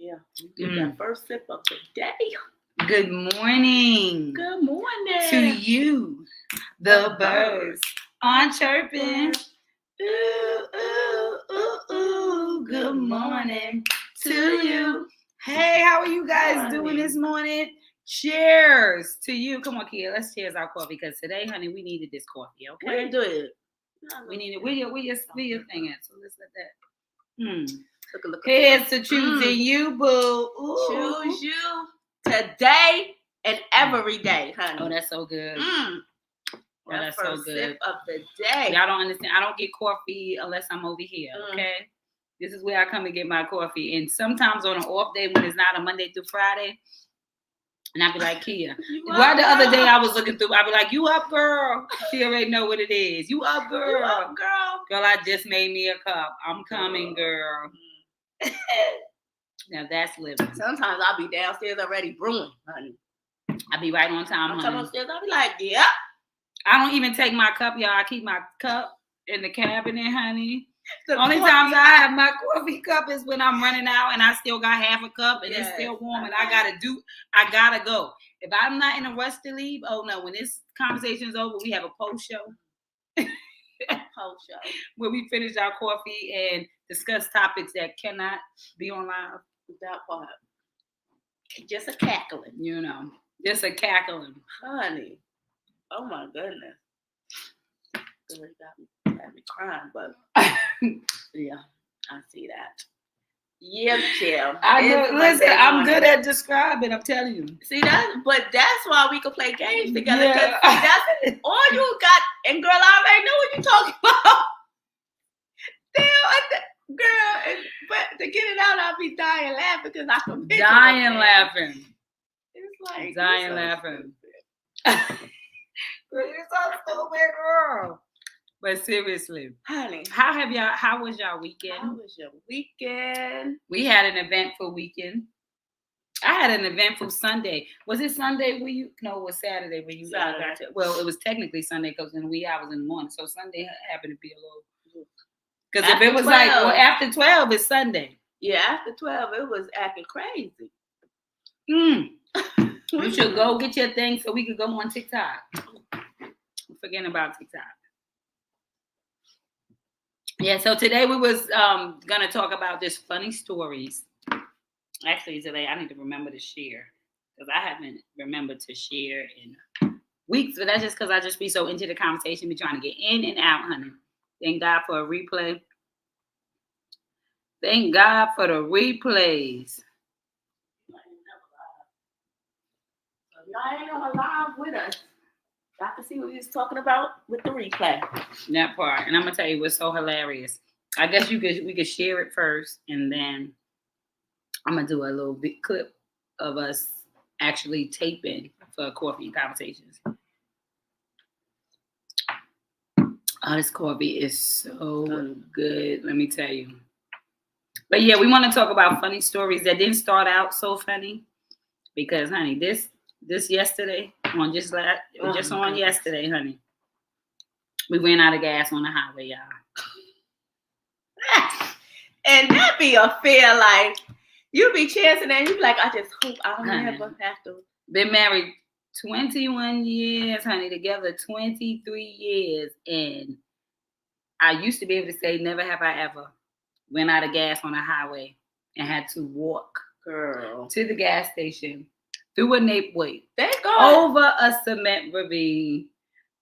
Yeah, you get that first sip of the day. Good morning. Good morning. To you, the birds on chirping. Ooh, ooh, ooh, ooh. Good morning to you. Hey, how are you guys doing this morning? Cheers to you. Come on, Kia. Let's cheers our coffee because today, honey, we needed this coffee, okay? We do it. We need it. Where your thing at? So let's let that. Look. Here's to choosing you, boo. Ooh. Choose you today and every day, honey. Oh, that's so good. Well, that's so good. Sip of the day. Y'all don't understand. I don't get coffee unless I'm over here. Okay, this is where I come and get my coffee. And sometimes on an off day when it's not a Monday through Friday, and I be like, Kia, why the other day I was looking through, I be like, you up, girl? She already know what it is. You up, girl? You up, girl? Girl, I just made me a cup. I'm coming, girl. Now that's living. Sometimes I'll be downstairs already brewing, honey. I'll be right on time, honey. I'm upstairs, I'll be like, yeah. I don't even take my cup, y'all. I keep my cup in the cabinet, honey. The only times I have my coffee cup is when I'm running out and I still got half a cup and it's still warm and I gotta go. If I'm not in a rush to leave, oh no, when this conversation is over, we have a post show. Where we finish our coffee and discuss topics that cannot be on live. That part. Just a cackling. You know. Just a cackling. Honey. Oh my goodness. Really got me crying, but yeah, I see that. Yeah, Jim. I know. Listen, I'm good at describing. I'm telling you. See that's why we can play games together. Yeah. That's all you got. And girl, I already know what you're talking about. Damn, girl. But to get it out, I'll be dying laughing because I can picture dying laughing. It's like dying laughing. You're so stupid, girl. But seriously, honey, how was y'all weekend? How was your weekend? We had an eventful weekend. I had an eventful Sunday. Was it Sunday where you? No, it was Saturday where you got to. Well, it was technically Sunday because in the wee hours in the morning. So Sunday happened to be a little. Because if it was 12. After 12, it's Sunday. Yeah, after 12, it was acting crazy. You should go get your thing so we could go on TikTok. I'm forgetting about TikTok. Yeah, so today we was gonna talk about just funny stories. Actually, today I need to remember to share because I haven't remembered to share in weeks. But that's just because I just be so into the conversation, be trying to get in and out, honey. Thank God for a replay. Thank God for the replays. Y'all ain't on live with us. Y'all can see what we was talking about with the replay. That part. And I'm going to tell you what's so hilarious. I guess we could share it first. And then I'm going to do a little bit clip of us actually taping for Coffee and Conversations. Oh, this coffee is so good. Let me tell you. But yeah, we want to talk about funny stories that didn't start out so funny. Because, honey, this yesterday on yesterday, honey, we ran out of gas on the highway, y'all. And that be a fear, like you be chancing and you be like, I just hope I don't ever have to. Been married 21 years, honey, together 23 years, and I used to be able to say never have I ever went out of gas on a highway and had to walk, girl, to the gas station. Through a neighborhood, over a cement ravine,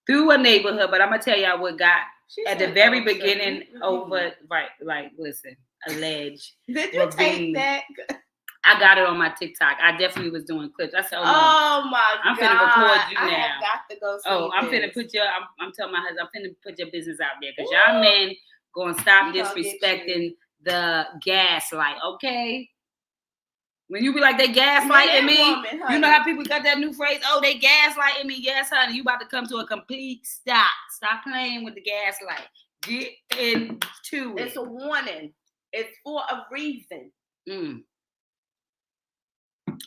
through a neighborhood. But I'm gonna tell y'all what got at the very beginning over, right? Like, listen, alleged. Did you take that? I got it on my TikTok. I definitely was doing clips. I said, "Oh my God, I'm finna record you now. I have got to go see I'm finna put your. I'm telling my husband, I'm finna put your business out there because y'all men gonna stop disrespecting the gaslight, okay?" When you be like, they gaslighting me, you know how people got that new phrase, oh, they gaslighting me. Yes, honey, you about to come to a complete stop. Stop playing with the gaslight. Get into it. It's a warning. It's for a reason.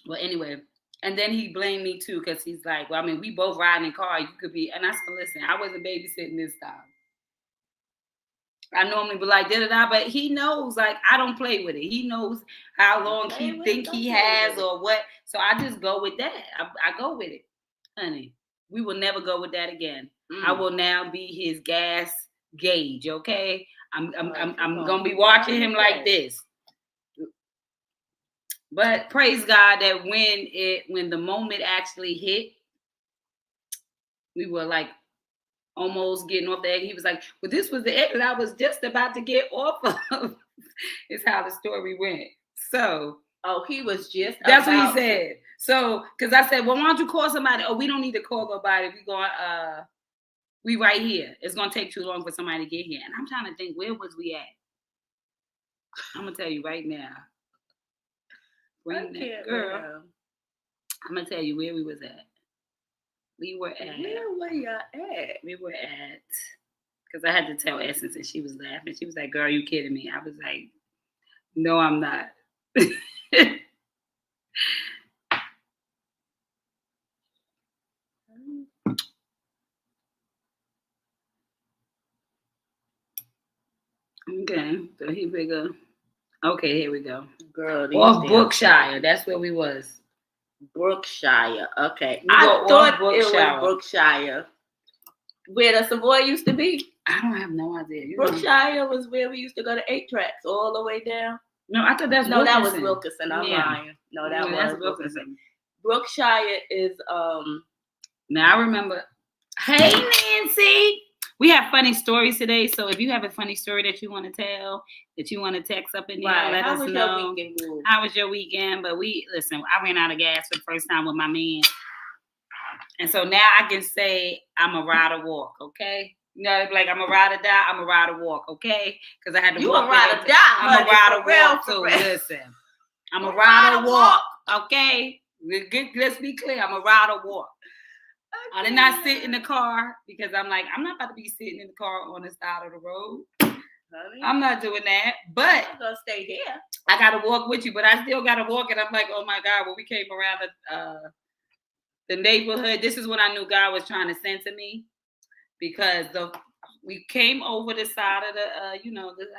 Well, anyway, and then he blamed me too because he's like, well, I mean, we both riding in car. You could be, and I said, listen, I wasn't babysitting this time. I normally be like da-da-da, but he knows, like, I don't play with it. He knows how long he think he has or what. So I just go with that. I go with it. Honey, we will never go with that again. I will now be his gas gauge, okay? I'm gonna be watching him like this. But praise God that when the moment actually hit, we were like almost getting off the egg. He was like, well, this was the egg that I was just about to get off of. Is how the story went. So, he was just that's what he said. So, because I said, well, why don't you call somebody? Oh, we don't need to call nobody. We right here. It's gonna take too long for somebody to get here. And I'm trying to think, where was we at? I'm gonna tell you right now. Girl. I'm gonna tell you where we was at. Where were y'all at? We were at, because I had to tell Essence and she was laughing. She was like, girl, you kidding me? I was like, no, I'm not. Okay, so here we go. Okay, here we go. Girl, off Brookshire. That's where we was. Brookshire. Okay. I thought it was Brookshire. Where the Savoy used to be. I don't have no idea. Brookshire was where we used to go to 8 Tracks all the way down. No, I thought that was Wilkinson. I'm lying. No, that was Wilkinson. Brookshire is Now I remember. Hey, Nancy. We have funny stories today, so if you have a funny story that you want to tell, that you want to text up in there, let us know. How was your weekend? But listen, I ran out of gas for the first time with my man. And so now I can say I'm a ride or walk, okay? You know, like I'm a ride or die, I'm a ride or walk, okay? Because I had to walk. You a ride or die, I'm a ride or walk too. Listen, I'm a ride or walk, okay? Let's be clear, I'm a ride or walk. Okay. I did not sit in the car because I'm like, I'm not about to be sitting in the car on the side of the road. Honey, I'm not doing that. But I'm gonna stay here. I gotta walk with you, but I still gotta walk. And I'm like, oh my God, when we came around the neighborhood, this is what I knew God was trying to send to me, because we came over the side of the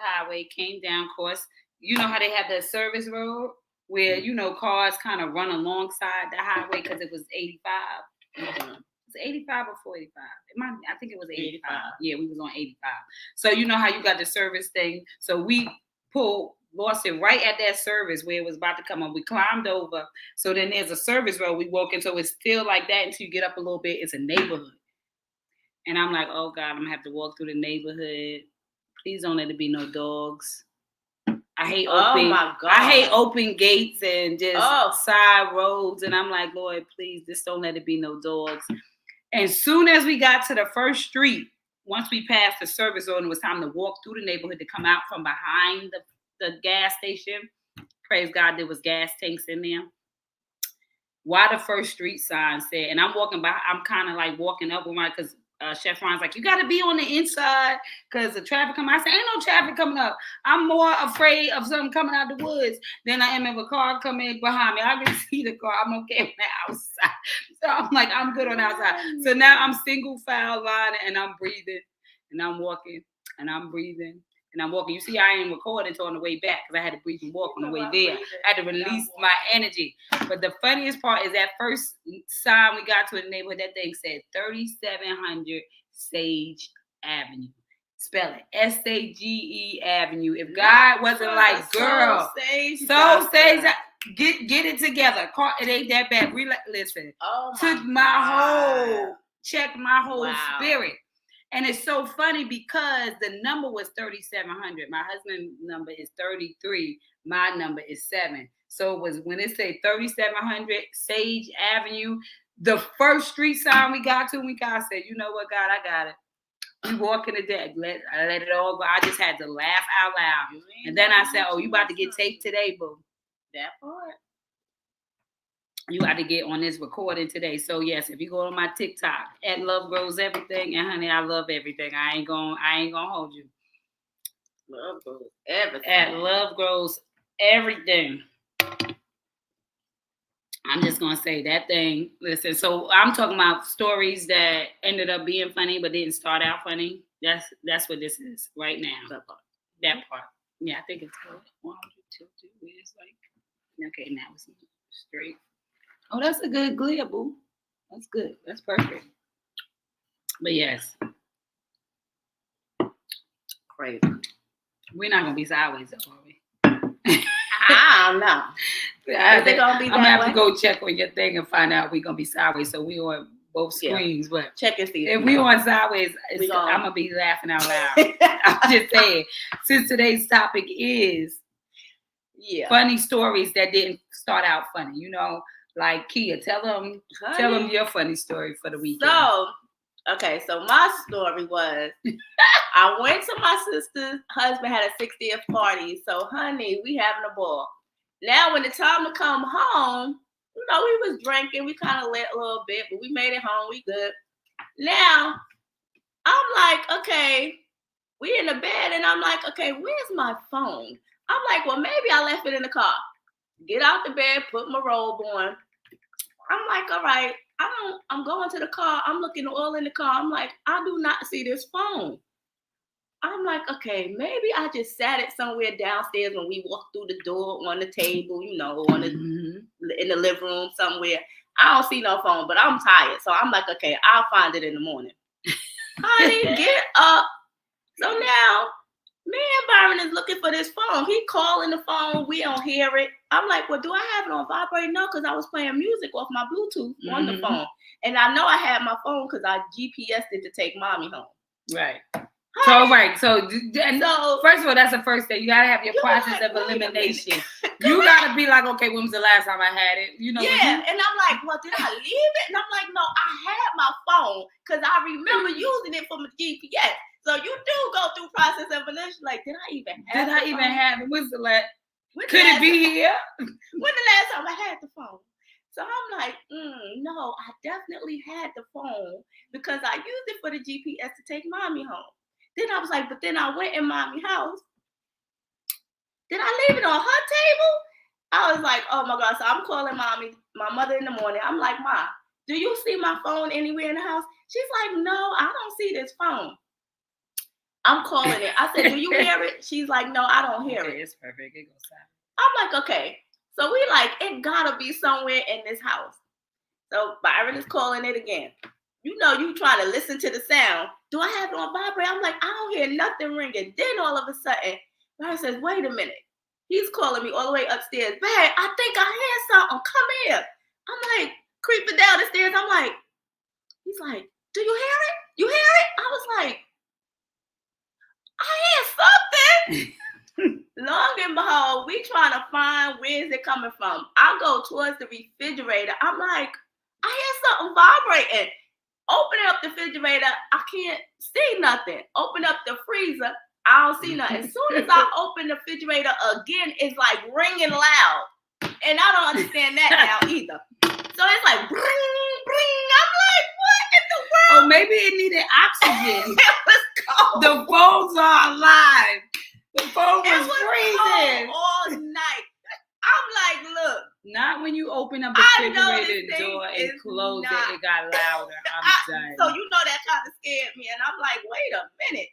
highway, came down, of course. You know how they have the service road where cars kind of run alongside the highway because it was 85. Mm-hmm. It's 85 or 45. I think it was 85. Yeah, we was on 85. So you know how you got the service thing. So we lost it right at that service where it was about to come up. We climbed over. So then there's a service road we walk in. So it's still like that until you get up a little bit. It's a neighborhood. And I'm like, oh God, I'm gonna have to walk through the neighborhood. Please don't let it be no dogs. I hate open gates and just side roads. And I'm like, Lord, please, just don't let it be no dogs. And soon as we got to the first street, once we passed the service road and it was time to walk through the neighborhood to come out from behind the gas station, praise God, there was gas tanks in there. Why the first street sign said, and I'm walking by, I'm kind of like walking up with because Chef Ron's like, you got to be on the inside because the traffic coming. I said, ain't no traffic coming up. I'm more afraid of something coming out the woods than I am of a car coming behind me. I can see the car. I'm okay on the outside. So I'm like, I'm good on the outside. So now I'm single file line and I'm breathing and I'm walking and I'm breathing and I'm walking. You see, I ain't recording until on the way back because I had to breathe and walk on the way there. I had to release my energy. But the funniest part is that first sign we got to in the neighborhood, that thing said 3700 Sage Avenue. Spell it S-A-G-E Avenue. If God wasn't like, girl, so Sage, get it together. It ain't that bad. Listen, checked my whole spirit. And it's so funny because the number was 3700. My husband's number is 33. My number is 7. So it was when it said 3700 Sage Avenue, the first street sign we got to, I said, you know what, God, I got it. We walking the dead. I let it all go. I just had to laugh out loud. And then I said, oh, you about to get taped today, boo. That part. You got to get on this recording today. So yes, if you go on my TikTok at Love Grows Everything, and honey, I love everything. I ain't gonna hold you. Love Grows Everything. At Love Grows Everything. I'm just gonna say that thing. Listen, so I'm talking about stories that ended up being funny but didn't start out funny. That's what this is right now. That part. Yeah, I think it's good. Why would you tilt it where it's like, okay, now it's straight. Oh, that's a good glare, boo. That's good. That's perfect. But yes. Crazy. We're not gonna be sideways though, are we? I don't know. I'm gonna have to go check on your thing and find out we're gonna be sideways. So we on both screens, but check and see. If we on sideways, I'm gonna be laughing out loud. I'm just saying, since today's topic is funny stories that didn't start out funny, you know, like Kia, tell them your funny story for the weekend. So my story was I went to my sister's husband had a 60th party. So honey, we having a ball. Now when the time to come home, you know, we was drinking, we kind of lit a little bit, but we made it home, we good. Now I'm like, okay, we in the bed and I'm like, okay, where's my phone? I'm like, well, maybe I left it in the car. Get out the bed, put my robe on. I'm like, all right, I'm going to the car. I'm looking all in the car. I'm like, I do not see this phone. I'm like, okay, maybe I just sat it somewhere downstairs when we walked through the door on the table, you know, on in the living room somewhere. I don't see no phone, but I'm tired. So I'm like, okay, I'll find it in the morning. Honey, get up. So now, me and Byron is looking for this phone. He calling the phone. We don't hear it. I'm like, well, do I have it on vibrate? No, because I was playing music off my Bluetooth on the phone. And I know I had my phone because I GPSed it to take mommy home. Right. Honey. So first of all, that's the first thing. You got to have your process of elimination. You got to be like, okay, when was the last time I had it? You know. Yeah. And I'm like, well, did I leave it? And I'm like, no, I had my phone because I remember using it for my GPS. So you do go through process of elimination. Like, did I even have it? When's the last? Could it be here? When the last time I had the phone? So I'm like, no, I definitely had the phone because I used it for the GPS to take mommy home. Then I was like, but then I went in mommy's house. Did I leave it on her table? I was like, oh my God. So I'm calling mommy, my mother in the morning. I'm like, Ma, do you see my phone anywhere in the house? She's like, no, I don't see this phone. I'm calling it. I said, do you hear it? She's like, no, I don't hear it. It's perfect. It goes silent. I'm like, okay. So we like, it gotta be somewhere in this house. So Byron is calling it again. You know, you trying to listen to the sound. Do I have it on vibrate? I'm like, I don't hear nothing ringing. Then all of a sudden, Byron says, wait a minute. He's calling me all the way upstairs. Babe, I think I hear something. Come here. I'm like, creeping down the stairs. I'm like, he's like, do you hear it? You hear it? I was like, I hear something. Long and behold, we trying to find where's it coming from. I go towards the refrigerator. I'm like, I hear something vibrating. Open up the refrigerator. I can't see nothing. Open up the freezer. I don't see nothing. As soon as I open the refrigerator again, it's like ringing loud. And I don't understand that now either. So it's like, bring, bring. I'm like, what in the world? Oh, maybe it needed oxygen. It was cold. The phones are alive. The phone was freezing all night. I'm like, look. Not when you open up the refrigerator door and close it, it got louder. I'm done. So you know that kind of scared me. And I'm like, wait a minute.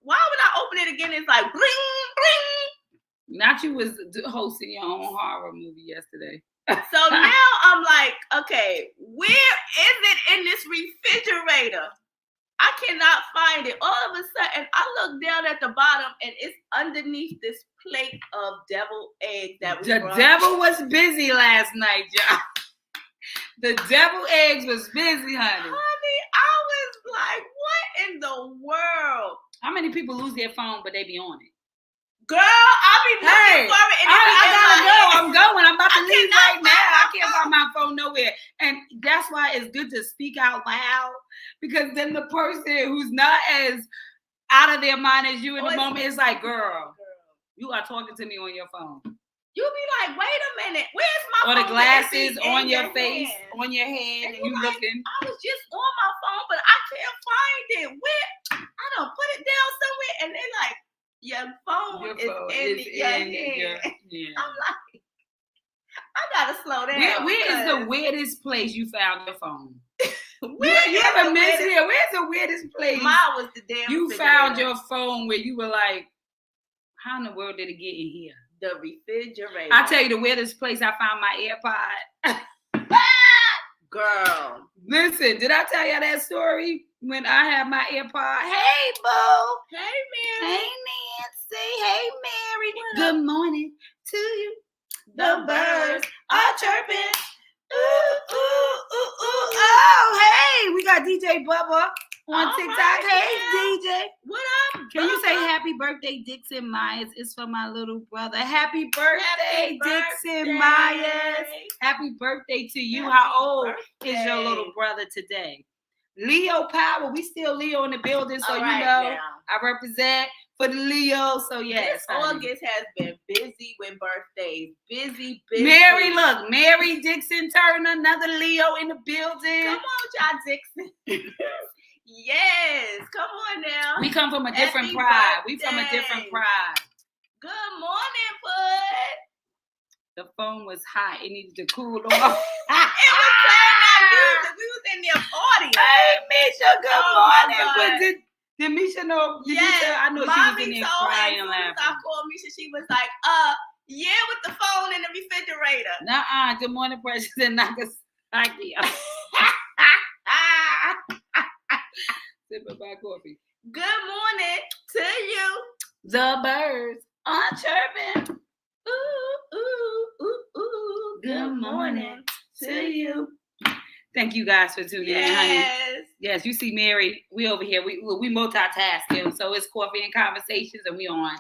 Why would I open it again? It's like, bling, bling. Not you was hosting your own horror movie yesterday. So now I'm like, okay, where is it in this refrigerator? I cannot find it. All of a sudden, I look down at the bottom and it's underneath this plate of deviled eggs that we brought. The devil was busy last night, y'all. The deviled eggs was busy, honey. Honey, I was like, what in the world? How many people lose their phone but they be on it? Girl, I'll be looking for it. I gotta go. I'm going. I'm about to leave right now. I can't find my phone nowhere. And that's why it's good to speak out loud, because then the person who's not as out of their mind as you in the moment is like, girl, you are talking to me on your phone. You'll be like, wait a minute, where's my phone? Or the glasses on your face, on your hand, and you like, looking. I was just on my phone, but I can't find it. Where? I don't put it down somewhere, and they like, your phone is in your hand. Yeah. I'm like, I gotta slow down. Where is the weirdest place you found your phone? You ever miss me? Where's the weirdest place? Mine was the damn You refrigerator. found your phone where you were like, how in the world did it get in here? The refrigerator. I'll tell you the weirdest place I found my AirPod. Girl. Listen, did I tell you that story? When I had my AirPod. Hey, boo. Hey, Mary. Hey, Nancy. Hey, Mary. Good morning to you. The birds are chirping. Ooh, ooh, ooh, ooh. Oh, hey. We got DJ Bubba on All TikTok. right, Hey, DJ. What up? Can you say Bubba? happy birthday, Dixon Myers? It's for my little brother. Happy birthday, Happy Dixon birthday. Myers. Happy birthday to you. Happy How old is your birthday. little brother today? Leo Power. We still Leo in the building, so All you right, know now. I represent for the Leo. So yes, This honey. August has been busy with birthdays. Busy. Mary, look, Mary Dixon Turner, another Leo in the building. Come on, y'all, Dixon. Yes, come on now. We come from a different Happy pride. We from a birthday. different pride. Good morning, Bud. The phone was hot. It needed to cool off. It was playing that music. We was in there partying. Hey, Misha, good Oh, my morning. God. But did Misha know? Did you tell? I know Mommy she was in there told her crying as and soon as I laughing. called Misha, she was like, yeah, with the phone in the refrigerator. Nuh-uh. Good morning, Precious in Nagasaki. Sipping my coffee. Good morning to you. The birds are chirping. Ooh, ooh, ooh, ooh. Good morning to you. Thank you guys for tuning in, honey. Yes. Yes, you see Mary, we over here, we multitasking. So it's Coffee and Conversations, and we on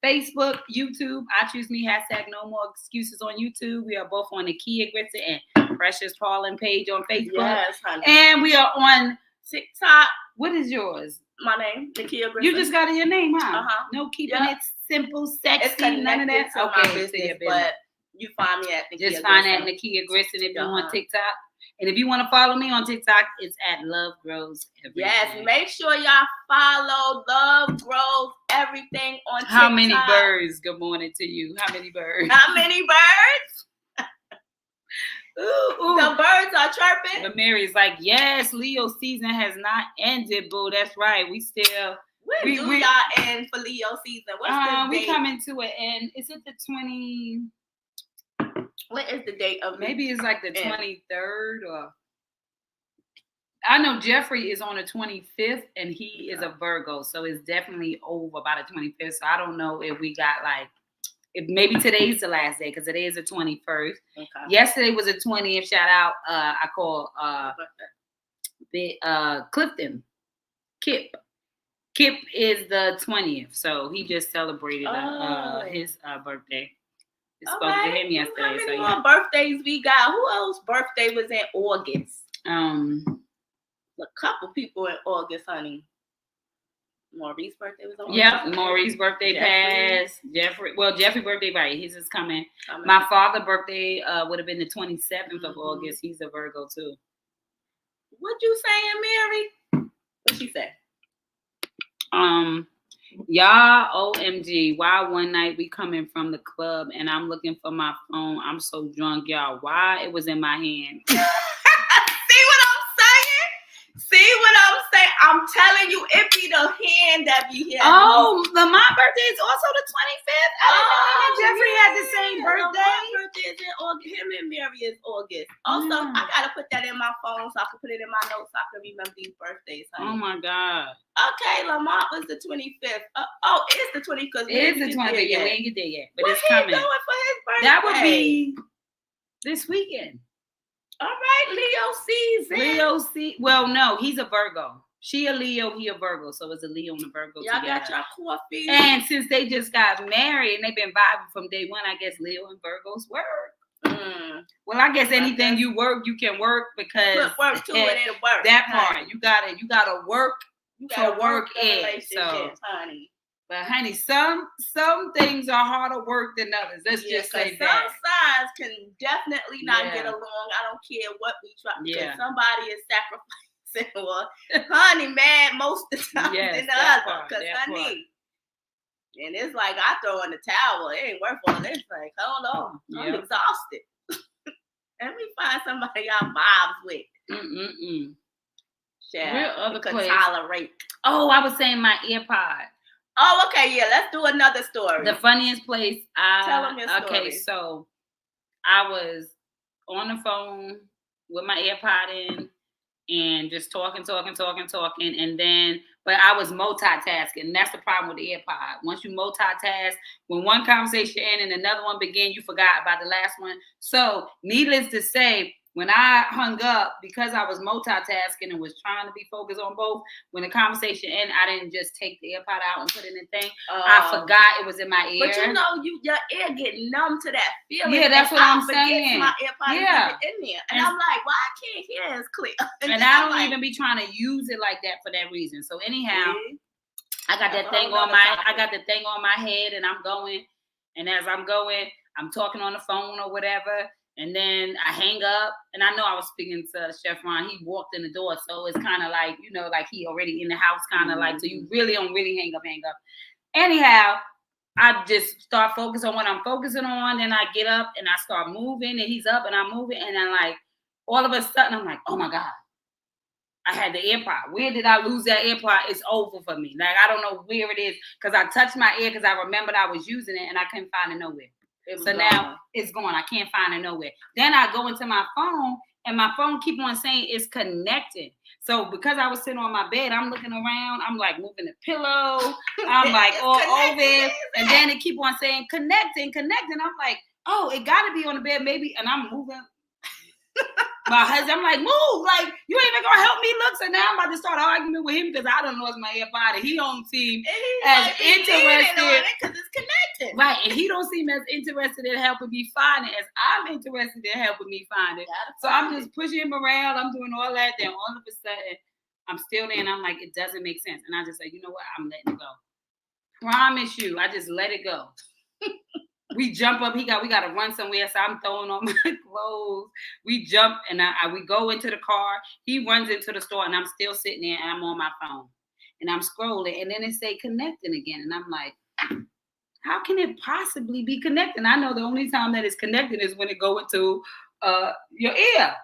Facebook, YouTube. I Choose Me, hashtag No More Excuses on YouTube. We are both on the Kia Gritson and Precious Paulin page on Facebook. Yes, honey. And we are on TikTok. What is yours? My name, Nakia Griffin. You just got your name, huh? Uh-huh. No keeping Yep. it simple, It's sexy, connected none of that. to my business, so your but you find me at Nakia just find that Griffin. Nakia Grisson if you're on Uh-huh. TikTok. And if you want to follow me on TikTok, it's at Love Grows Everything. Yes, make sure y'all follow Love Grows Everything on TikTok. How many birds? Good morning to you. How many birds? How many birds? Ooh. The birds are chirping. But Mary's like, yes, Leo season has not ended, boo. That's right. We still. When do y'all end for Leo season? What's the we date? coming to an end. Is it the 20? What is the date of Maybe it's like the end? 23rd or. I know Jeffrey is on the 25th and he is a Virgo, so it's definitely over by the 25th. So I don't know if we got like, if maybe today's the last day because today is the 21st. Okay. Yesterday was the 20th. Shout out, I call Clifton. Kip. Kip is the 20th, so he just celebrated his birthday. I spoke to him yesterday. How many so more birthdays we got? Who else birthday was in August? A couple people in August, honey. Maurice's birthday was on August. Yep, Maurice's birthday passed. Jeffrey's birthday, right? His is coming. My father's birthday would have been the 27th of August. He's a Virgo too. What you saying, Mary? What she say? Y'all, OMG, why one night we coming from the club and I'm looking for my phone. I'm so drunk, y'all. Why it was in my hand. See what I'm saying? I'm telling you, it be the hand that be here. Oh, my birthday is also the 25th. I didn't know him and Jeffrey had the same birthday. My birthday is in August. Him and Mary is August. Also, I gotta put that in my phone so I can put it in my notes so I can remember these birthdays, honey. Oh my God. Okay, Lamont was the 25th. It's the 25th. It is the 25th. Yeah, we ain't get there yet, but what it's coming. What he doing for his birthday? That would be this weekend. All right, Leo season. Well, no, he's a Virgo. She a Leo, he a Virgo. So it's a Leo and a Virgo Y'all together. got your coffee. And since they just got married and they've been vibing from day one, I guess Leo and Virgos work. Well, I guess anything you work, you can work because put work to it, it'll work. That part, you gotta work to work in. So, honey. But honey, some things are harder work than others. Let's just say that. Some sides can definitely not get along. I don't care what we try. Yeah. Somebody is sacrificing or honey mad most of the time than the other. Because honey, and it's like I throw in the towel. It ain't worth all this. Like, hold on. I'm exhausted. Let me find somebody y'all vibes with. Where other could place? tolerate. Oh, I was saying my AirPod. Oh, okay, yeah. Let's do another story. The funniest place. Tell them your story. Okay, so I was on the phone with my AirPod in and just talking. And then, but I was multitasking. That's the problem with the AirPod. Once you multitask, when one conversation ended and another one began, you forgot about the last one. So needless to say, when I hung up, because I was multitasking and was trying to be focused on both, when the conversation ended, I didn't just take the AirPod out and put it in the thing. I forgot it was in my ear. But you know, your ear get numb to that feeling. Yeah, that's what I'm saying. My AirPod is in there. And I'm like, why I can't hear as clear? And I don't even be trying to use it like that for that reason. So anyhow, I got that thing on my head and I'm going. And as I'm going, I'm talking on the phone or whatever. And then I hang up, and I know I was speaking to Chef Ron. He walked in the door, so it's kind of like, you know, like he already in the house, kind of like, so you really don't really hang up. Anyhow, I just start focusing on what I'm focusing on. Then I get up, and I start moving, and he's up, and I'm moving. And then, like, all of a sudden, I'm like, oh, my God. I had the AirPod. Where did I lose that AirPod? It's over for me. Like, I don't know where it is, because I touched my ear because I remembered I was using it, and I couldn't find it nowhere. So now it's gone. I can't find it nowhere. Then I go into my phone and my phone keep on saying it's connected. So because I was sitting on my bed, I'm looking around. I'm like moving the pillow. I'm like all over it. And then it keep on saying connecting. I'm like, oh, it got to be on the bed maybe. And I'm moving. My husband, I'm like, move. Like, you ain't even going to help me look. So now I'm about to start arguing with him because I don't know it's my AirPod. And he don't seem as interested. Because it's connected. Right. And he don't seem as interested in helping me find it as I'm interested in helping me find it. So I'm just pushing him around. I'm doing all that. Then all of a sudden, I'm still there. And I'm like, it doesn't make sense. And I just say, you know what? I'm letting it go. Promise you. I just let it go. We jump up. We got to run somewhere. So I'm throwing on my clothes. We jump and we go into the car. He runs into the store and I'm still sitting there and I'm on my phone and I'm scrolling and then it say connecting again. And I'm like, how can it possibly be connecting? I know the only time that it's connecting is when it go into your ear.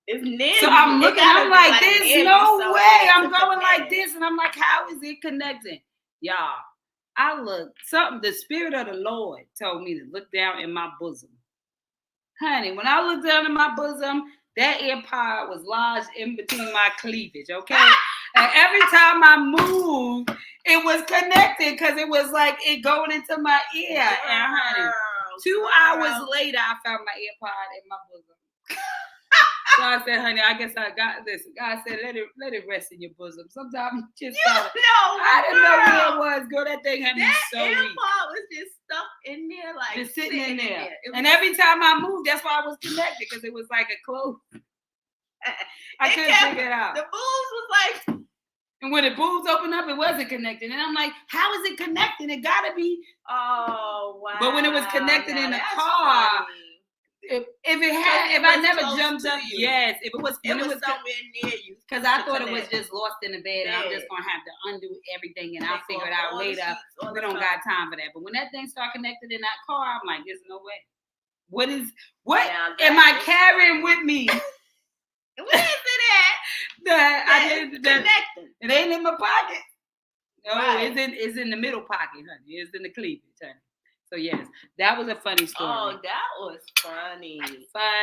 It's near. So I'm looking. I'm like, there's no way. I'm going like this, and I'm like, how is it connecting, y'all? I look, the Spirit of the Lord told me to look down in my bosom. Honey, when I looked down in my bosom, that AirPod was lodged in between my cleavage, okay? And every time I moved, it was connected because it was like it going into my ear. And honey, 2 hours later, I found my AirPod in my bosom. So I said, honey, I guess I got this. God said, let it rest in your bosom. Sometimes you just I didn't know where it was. Girl, that thing had me so weak. That AirPod was just stuck in there, like just sitting in there. And every time I moved, that's why I was connected, because it was like a close. I couldn't figure it out. The boobs was like. And when the boobs opened up, it wasn't connected. And I'm like, how is it connected? It gotta be. Oh, wow. But when it was connected in the car. Funny. If I never jumped up, yes. If it was somewhere near you, because I thought it was just lost in the bed, and I'm just gonna have to undo everything, and I'll figure it out later. We don't got time for that. But when that thing started connected in that car, I'm like, there's no way. What am I carrying with me? Where is it at? Connecting. It ain't in my pocket. No, right. It's in the middle pocket, honey. It's in the cleavage, honey. So yes, that was a funny story. Oh, that was funny.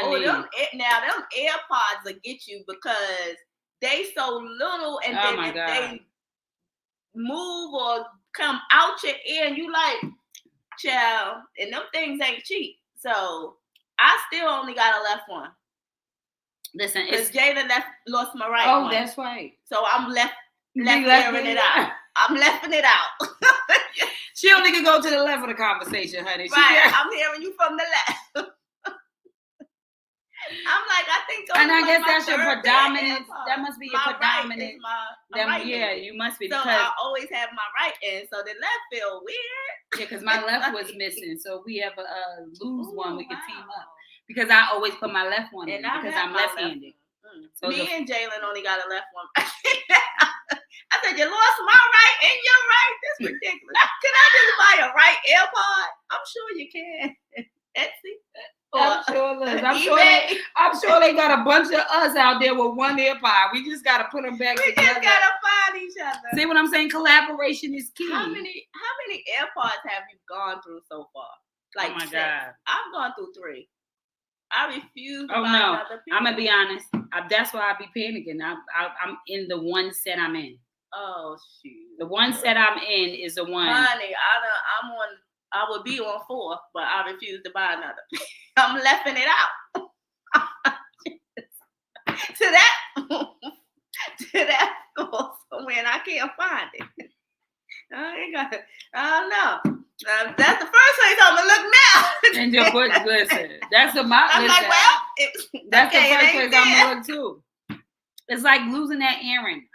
Oh, them AirPods will get you because they so little, and then if they move or come out your ear, and you like, child, and them things ain't cheap. So I still only got a left one. Listen, because Jada lost my right one. Oh, that's right. So I'm left airing it out. I'm leffing it out. She only can go to the left of the conversation, honey. Right, I'm hearing you from the left. I'm like, I think. And I guess that's your predominant. That must be your predominant. Right yeah, you must be. So because I always have my right end, so the left feel weird. Yeah, because my left was missing. So if we ever lose one, we can team up. Because I always put my left one in because I'm left-handed. So me and Jalen only got a left one. I said, you lost my right and your right? That's ridiculous. Can I just buy a right AirPod? I'm sure you can. Etsy. I'm sure, listen, eBay. I'm sure they got a bunch of us out there with one AirPod. We just gotta put them back We together. just gotta find each other. See what I'm saying? Collaboration is key. How many AirPods have you gone through so far? Like, oh my 6. God. I've gone through 3. I refuse to Oh buy no, another pair. I'm gonna be honest. That's why I be panicking. I'm in the one set I'm in. Oh shoot. The one set I'm in is the one. Honey, I would be on 4, but I refuse to buy another. I'm leffing it out. to that goes when I can't find it. I don't know. That's the first place I'm gonna look now. And your butt, listen. That's a my. I'm listen, like, well, that's okay, the first it place ain't I'm there. gonna look too. It's like losing that earring.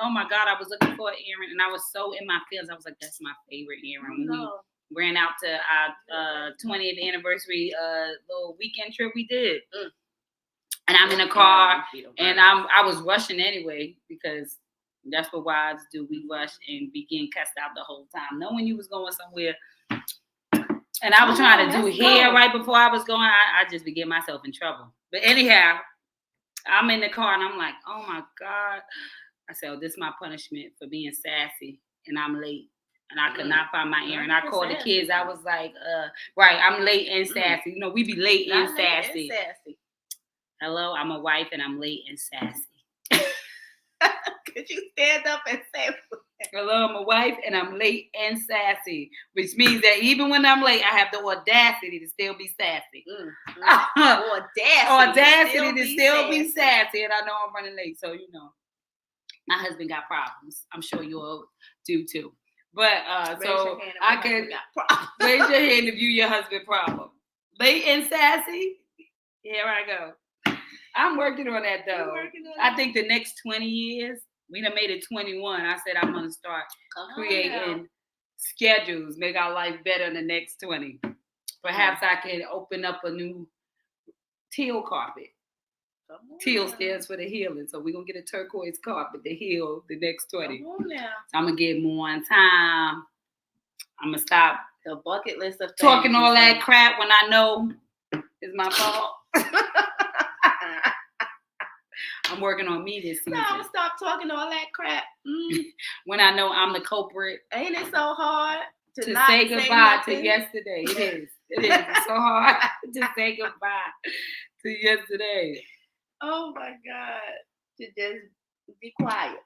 Oh my God, I was looking for an earring and I was so in my feels. I was like, that's my favorite earring. When we ran out to our 20th anniversary little weekend trip we did. And I'm in the car and I was rushing anyway because that's what wives do. We rush and be getting cussed out the whole time, knowing you was going somewhere. And I was trying to do hair right before I was going. I just be getting myself in trouble. But anyhow, I'm in the car and I'm like, oh my God. I said, oh, this is my punishment for being sassy and I'm late. And I could not find my earring. I called the kids. I was like, right, I'm late and sassy. You know, we be late and sassy. Hello, I'm a wife and I'm late and sassy. Could you stand up and say, hello, I'm a wife and I'm late and sassy, which means that even when I'm late, I have the audacity to still be sassy. Audacity to still be sassy, and I know I'm running late, so you know, my husband got problems. I'm sure you all do too. But so I can raise your hand if you your husband problem. Late and sassy. Here I go. I'm working on that though. I think the next 20 years. We done made it 21. I said I'm gonna start creating schedules, make our life better in the next 20. Perhaps I can open up a new teal carpet. Teal stands for the healing, so we're gonna get a turquoise carpet to heal the next 20. So I'm gonna get more on time. I'm gonna stop the bucket list of talking all that crap when I know it's my fault. I'm working on me this season. No, I'm gonna stop talking all that crap. When I know I'm the culprit. Ain't it so hard to say goodbye to yesterday? It is. It's so hard to say goodbye to yesterday. Oh my God. To just be quiet.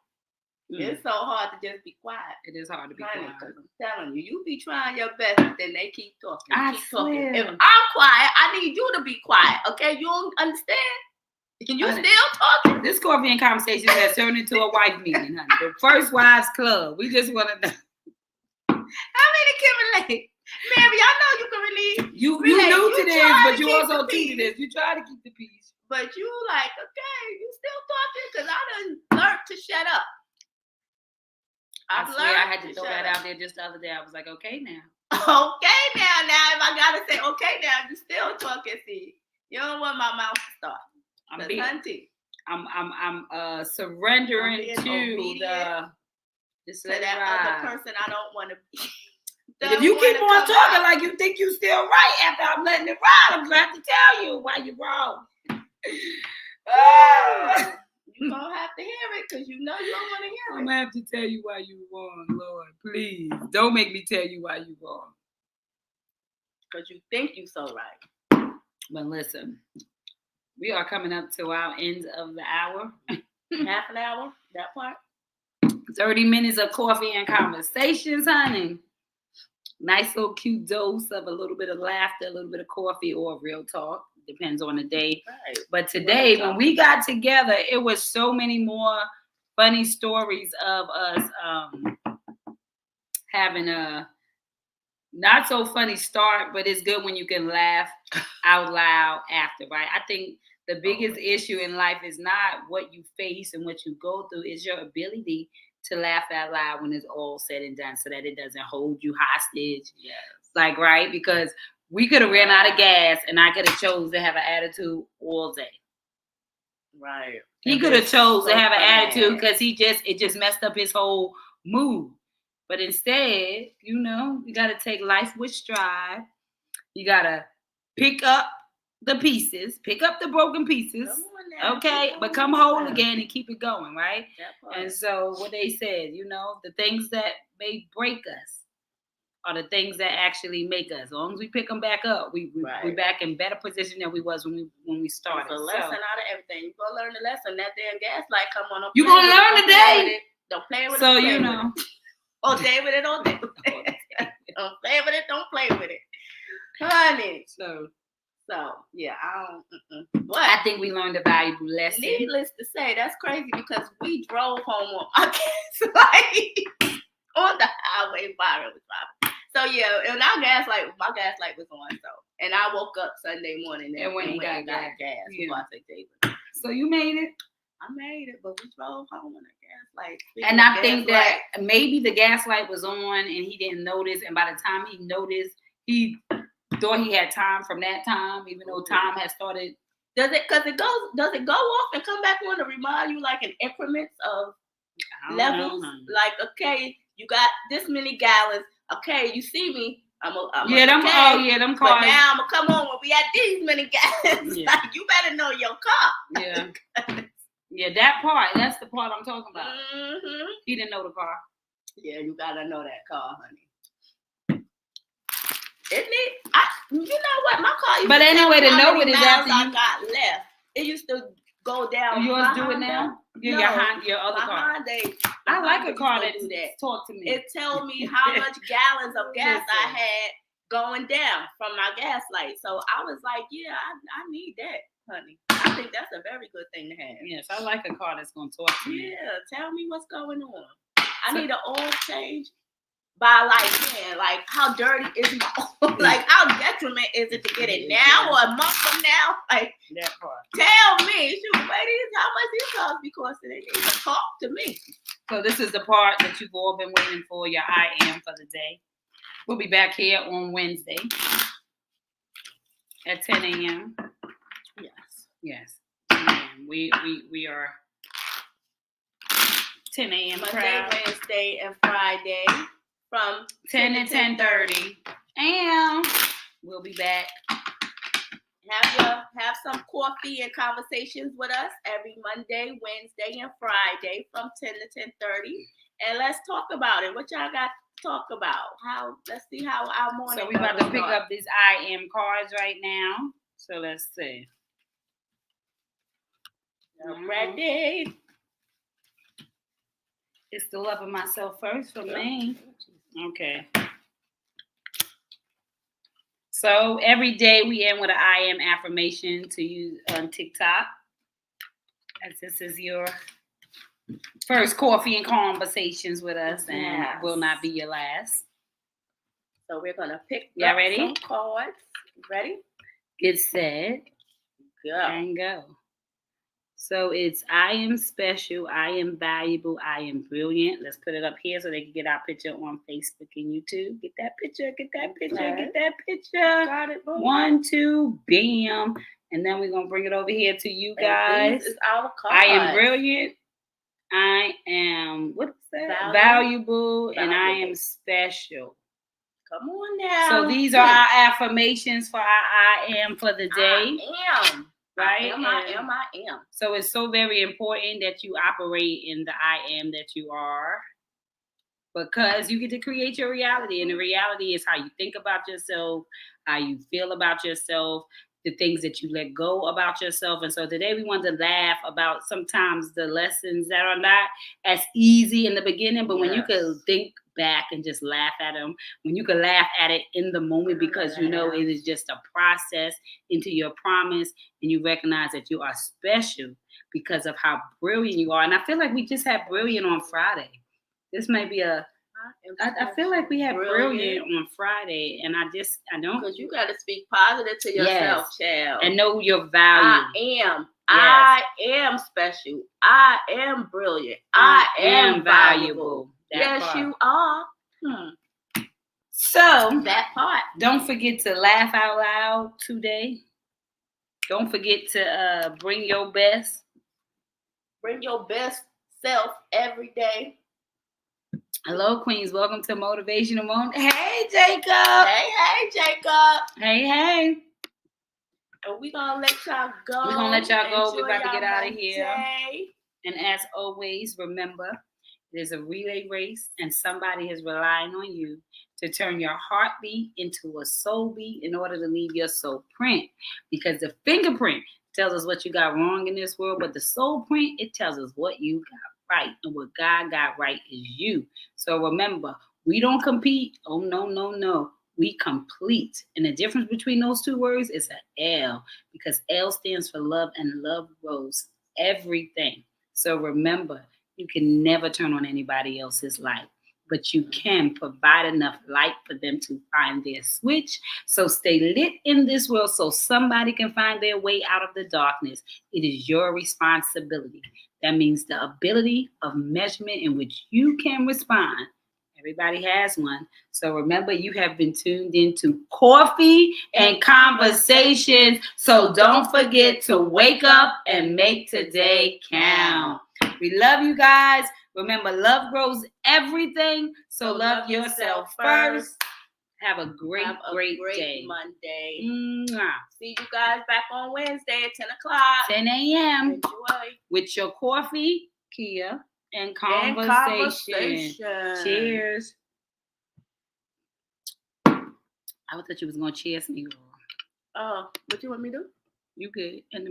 It's so hard to just be quiet. It is hard to be quiet. Because I'm telling you, you be trying your best, then they keep talking. Keep talking. If I'm quiet, I need you to be quiet. Okay? You don't understand? Can you still talking? This coffee and conversation has turned into a wife meeting, honey. The first wives club. We just want to know. How many can relate? Mary, I know you can relate. You new to this, but you also key to this. You try to keep the peace. But you like, okay, you still talking? Because I done learned to shut up. I had to throw that out there just the other day. I was like, okay now. Okay now. Now if I gotta say okay now, you still talking. See, you don't want my mouth to start. I'm surrendering to that other person I don't want to be. If you keep on talking like you think you still right after I'm letting it ride, I'm going to have to tell you why you're wrong. You're going to have to hear it because you know you don't want to hear it. I'm going to have to tell you why you're wrong, Lord. Please, don't make me tell you why you're wrong. Because you think you're so right. But listen. We are coming up to our end of the hour. Half an hour, that part. 30 minutes of coffee and conversations, honey. Nice little cute dose of a little bit of laughter, a little bit of coffee, or real talk. Depends on the day. Right. But today, when we got together, it was so many more funny stories of us having a not so funny start, but it's good when you can laugh out loud after, right? I think the biggest issue in life is not what you face and what you go through, is your ability to laugh out loud when it's all said and done so that it doesn't hold you hostage. Yes. Like, right? Because we could have ran out of gas and I could have chose to have an attitude all day. Right. He could have chose to have an attitude because it just messed up his whole mood. But instead, you know, you got to take life with stride. You got to pick up the pieces, pick up the broken pieces, Come on now. okay, Keep become going. whole again and keep it going, right? That part. And so what they said, you know, the things that may break us are the things that actually make us. As long as we pick them back up, we Right. back in better position than we was when we started. It's a lesson out of everything. You gonna learn the lesson. That damn gaslight come on. You gonna learn today. Don't play with it. So you know. Oh, David, with it, don't David. Don't play with it. Don't play with it, honey. So yeah, I don't. But I think we learned a valuable lesson. Needless to say, that's crazy because we drove home on my gaslight on the highway. Byron was driving. So yeah, and my gaslight was on. So, and I woke up Sunday morning and went and got gas. Yeah. Before I take David. So you made it. I made it, but we drove home on a gaslight. And I think that maybe the gaslight was on and he didn't notice. And by the time he noticed, he thought he had time from that time, even though time has started. Does it go off and come back on to remind you like in increments of levels? Like, okay, you got this many gallons. Okay, you see me. them cards. But now I'm gonna come on when we at these many gallons. Yeah. Like, you better know your car. Yeah. Yeah, that part. That's the part I'm talking about. Mm-hmm. He didn't know the car. Yeah, you gotta know that car, honey. Isn't it? You know what? My car. But anyway, to know it is after I got left. It used to go down. Yours do it now? Your other car. I like a car that do that. Talk to me. It tells me how much gallons of gas I had going down from my gas light. So I was like, yeah, I need that, honey. I think that's a very good thing to have. Yes, I like a car that's going to talk to me. Yeah, tell me what's going on. I need an oil change by like how dirty is my oil? Like how detriment is it to get it now or a month from now? Like that part. Tell me, shoot, how much these cars be costing? They need to talk to me. So this is the part that you've all been waiting for, your I am for the day. We'll be back here on Wednesday at 10 a.m. Yes. We are 10 a.m. Monday, Wednesday, and Friday from 10 to 10:30. And we'll be back. Have some coffee and conversations with us every Monday, Wednesday, and Friday from 10 to 10:30. And let's talk about it. What y'all got to talk about? Let's see how our morning. So we're about to pick up these I am cards right now. So let's see. Ready? It's the love of myself first for me. Okay. So every day we end with an I am affirmation to use on TikTok. As this is your first coffee and conversations with us, and will not be your last. So we're gonna pick up ready? Some cards. Ready? Get set. Go. And go. So it's I am special, I am valuable, I am brilliant. Let's put it up here so they can get our picture on Facebook and YouTube. Get that picture, get that picture, get that picture. Got it. Boom. 1, 2, bam. And then we're going to bring it over here to you guys. This is our card. I am brilliant. I am, what is that? Valuable. And I am special. Come on now. So these are our affirmations for our I am for the day. I am. Right? I am. So it's so very important that you operate in the I am that you are, because you get to create your reality. And the reality is how you think about yourself, how you feel about yourself, the things that you let go about yourself. And so today we want to laugh about sometimes the lessons that are not as easy in the beginning, but when you can think back and just laugh at them, when you can laugh at it in the moment, because you know it is just a process into your promise, and you recognize that you are special because of how brilliant you are. And I feel like we just had brilliant on Friday. This may be I feel like we had brilliant on Friday, and I don't. Because you got to speak positive to yourself, child. And know your value. I am special. I am brilliant. I am valuable. Yes, you are. So that part. Don't forget to laugh out loud today. Don't forget to bring your best. Bring your best self every day. Hello, Queens. Welcome to Motivational Moment. Hey, Jacob. Hey, Jacob. Hey. And we're going to let y'all go. We're gonna let y'all go. We're Enjoy about to get y'all out of here. Monday. And as always, remember, there's a relay race and somebody is relying on you to turn your heartbeat into a soul beat in order to leave your soul print. Because the fingerprint tells us what you got wrong in this world, but the soul print, it tells us what you got right. And what God got right is you. So remember, we don't compete. Oh, no, no, no. We complete. And the difference between those two words is an L, because L stands for love, and love grows everything. So remember, you can never turn on anybody else's light, but you can provide enough light for them to find their switch. So stay lit in this world so somebody can find their way out of the darkness. It is your responsibility. That means the ability of measurement in which you can respond. Everybody has one. So remember, you have been tuned into Coffee and Conversations. So don't forget to wake up and make today count. We love you guys. Remember, love grows everything. So love yourself first. Have a great day. Monday. Mwah. See you guys back on Wednesday at 10 o'clock. 10 a.m. Enjoy. with your coffee, Kia, and conversation. Cheers. I thought you was going to cheers me. Oh, what you want me to do? You good. And